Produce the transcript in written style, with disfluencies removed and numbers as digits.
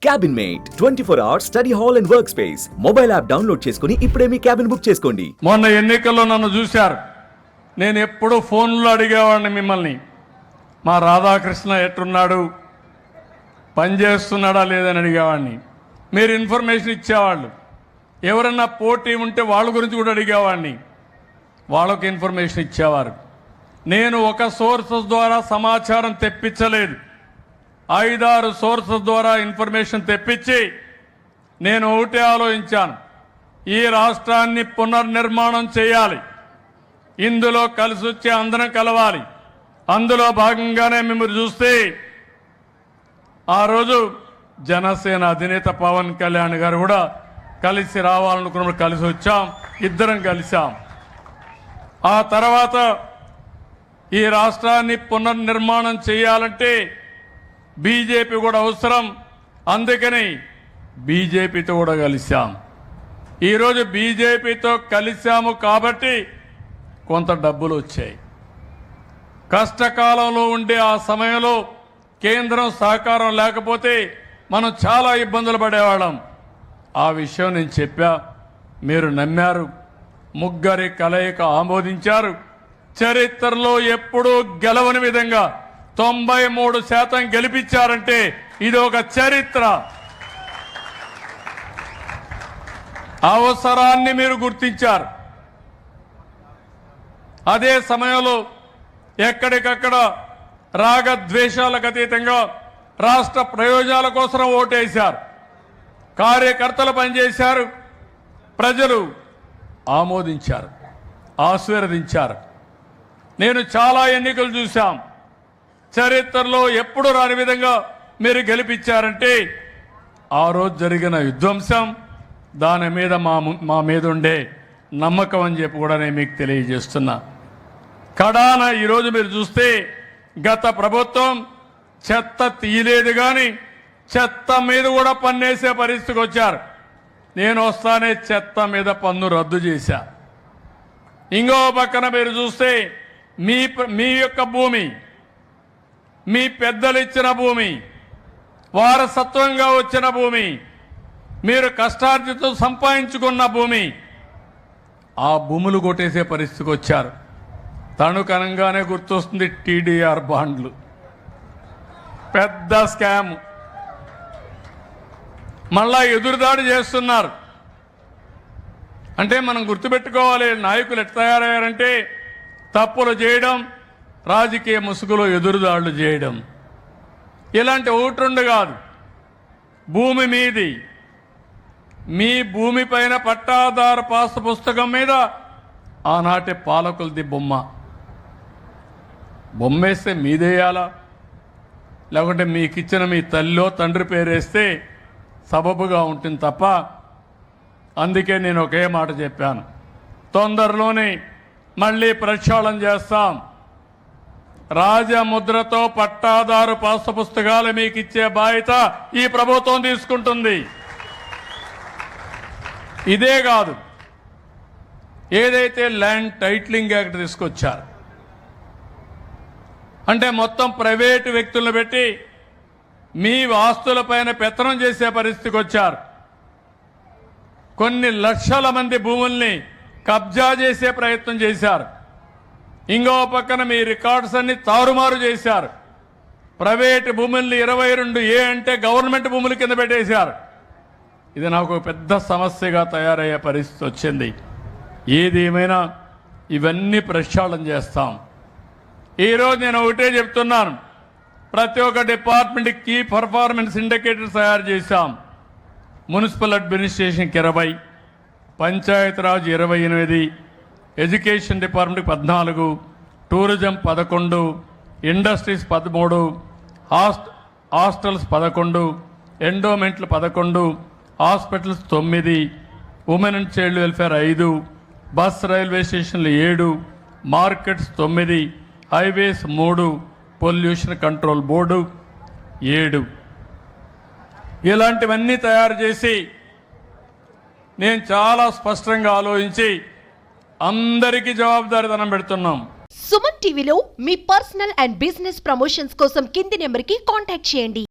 Cabin mate 24 hours study hall and work space mobile app download చేసుకుని ఇప్పుడే మీ cabin book చేసుకోండి. మొన్న ఎన్నికల్లో నన్ను చూశారు. నేను ఎప్పుడూ ఫోన్లో అడిగేవాడిని మిమ్మల్ని, మా రాధాకృష్ణ ఎట్టున్నాడు, పనిచేస్తున్నాడా లేదని అడిగేవాడిని. మీరు ఇన్ఫర్మేషన్ ఇచ్చేవాళ్ళు. ఎవరన్నా పోటీ ఉంటే వాళ్ళ గురించి కూడా అడిగేవాడిని, వాళ్ళకు ఇన్ఫర్మేషన్ ఇచ్చేవారు. నేను ఒక సోర్సెస్ ద్వారా సమాచారం తెప్పించలేదు, 5-6 సోర్సెస్ ద్వారా ఇన్ఫర్మేషన్ తెప్పించి నేను ఒకటే ఆలోచించాను, ఈ రాష్ట్రాన్ని పునర్నిర్మాణం చేయాలి, ఇందులో కలిసి వచ్చే అందరం కలవాలి. అందులో భాగంగానే మిమ్మల్ని చూస్తే ఆ రోజు జనసేన అధినేత పవన్ కళ్యాణ్ గారు కూడా కలిసి రావాలనుకున్నప్పుడు కలిసి వచ్చాం, ఇద్దరం కలిసాం. ఆ తర్వాత ఈ రాష్ట్రాన్ని పునర్నిర్మాణం చేయాలంటే బీజేపీ కూడా అవసరం, అందుకని బీజేపీతో కూడా కలిశాం. ఈరోజు బీజేపీతో కలిశాము కాబట్టి కొంత డబ్బులు వచ్చాయి. కష్టకాలంలో ఉండే ఆ సమయంలో కేంద్రం సహకారం లేకపోతే మనం చాలా ఇబ్బందులు పడేవాళ్ళం. ఆ విషయం నేను చెప్పా, మీరు నమ్మారు, ముగ్గురి కలయిక ఆమోదించారు. చరిత్రలో ఎప్పుడూ గెలవని విధంగా 93% గెలిపించారంటే ఇది ఒక చరిత్ర. అవసరాన్ని మీరు గుర్తించారు. అదే సమయంలో ఎక్కడికక్కడ రాగద్వేషాలకు అతీతంగా రాష్ట్ర ప్రయోజనాల కోసం ఓటేశారు. కార్యకర్తలు పనిచేశారు, ప్రజలు ఆమోదించారు, ఆశీర్వదించారు. నేను చాలా ఎన్నికలు చూశాం, చరిత్రలో ఎప్పుడు రాని విధంగా మీరు గెలిపించారంటే ఆ రోజు జరిగిన విధ్వంసం, దాని మీద మా మీద ఉండే నమ్మకం అని చెప్పి కూడా నేను మీకు తెలియజేస్తున్నా. కడాన ఈరోజు మీరు చూస్తే గత ప్రభుత్వం చెత్త తీయలేదు, కానీ చెత్త మీద కూడా పన్నేసే పరిస్థితికి వచ్చారు. నేను వస్తానే చెత్త మీద పన్ను రద్దు చేశా. ఇంకో పక్కన మీరు చూస్తే మీ యొక్క భూమి, మీ పెద్దలు ఇచ్చిన భూమి, వారసత్వంగా వచ్చిన భూమి, మీరు కష్టార్జితం సంపాదించుకున్న భూమి, ఆ భూములు కొట్టేసే పరిస్థితికి వచ్చారు. తణుకనంగానే గుర్తొస్తుంది టీడీఆర్ బాండ్లు, పెద్ద స్కామ్. మళ్ళా ఎదురుదాడి చేస్తున్నారు. అంటే మనం గుర్తుపెట్టుకోవాలి, నాయకులు ఎట్లా తయారయ్యారంటే తప్పులు చేయడం, రాజకీయ ముసుగులో ఎదురుదాడులు చేయడం. ఇలాంటి ఒకటి రెండు కాదు, భూమి మీది, మీ భూమి పైన పట్టాదారు పాస్ పుస్తకం మీద ఆనాటి పాలకులది బొమ్మేస్తే మీదేయాలా, లేకుంటే మీకు ఇచ్చిన మీ తల్లిలో తండ్రి పేరేస్తే సబబుగా ఉంటుంది తప్ప. అందుకే నేను ఒకే మాట చెప్పాను, తొందరలోనే మళ్ళీ ప్రక్షాళన చేస్తాం. రాజముద్రతో పట్టాదారు పాస్ పుస్తకాలు మీకు ఇచ్చే బాధ్యత ఈ ప్రభుత్వం తీసుకుంటుంది. ఇదే కాదు, ఏదైతే ల్యాండ్ టైటిలింగ్ యాక్ట్ తీసుకొచ్చారు, అంటే మొత్తం ప్రైవేటు వ్యక్తులను పెట్టి మీ ఆస్తులపైన పెత్తనం చేసే పరిస్థితికి వచ్చారు. కొన్ని లక్షల మంది భూముల్ని కబ్జా చేసే ప్రయత్నం చేశారు. ఇంకో పక్కన మీ రికార్డ్స్ అన్ని తారుమారు చేశారు. ప్రైవేటు భూముల్ని 22A అంటే గవర్నమెంట్ భూముల కింద పెట్టేశారు. ఇది నాకు పెద్ద సమస్యగా తయారయ్యే పరిస్థితి వచ్చింది. ఏది ఏమైనా ఇవన్నీ ప్రక్షాళన చేస్తాం. ఈరోజు నేను ఒకటే చెప్తున్నాను, ప్రతి ఒక్క డిపార్ట్మెంట్ కీ పర్ఫార్మెన్స్ ఇండికేటర్స్ తయారు చేశాం. మున్సిపల్ అడ్మినిస్ట్రేషన్కి 20, పంచాయతీరాజ్ 28, ఎడ్యుకేషన్ డిపార్ట్మెంట్కి 14, tourism 11, industries 13, hostels 11, ఎండోమెంట్లు 11, hospitals 9, women and child welfare 5, bus railway స్టేషన్లు 7, markets 9, highways 3, pollution control board 7. ఇలాంటివన్నీ తయారు చేసి నేను చాలా స్పష్టంగా ఆలోచించి అందరికీ జవాబుదారీతనం పెడుతున్నాం. సుమన్ టీవీలో మీ పర్సనల్ అండ్ బిజినెస్ ప్రమోషన్స్ కోసం కింది నెంబర్కి కాంటాక్ట్ చేయండి.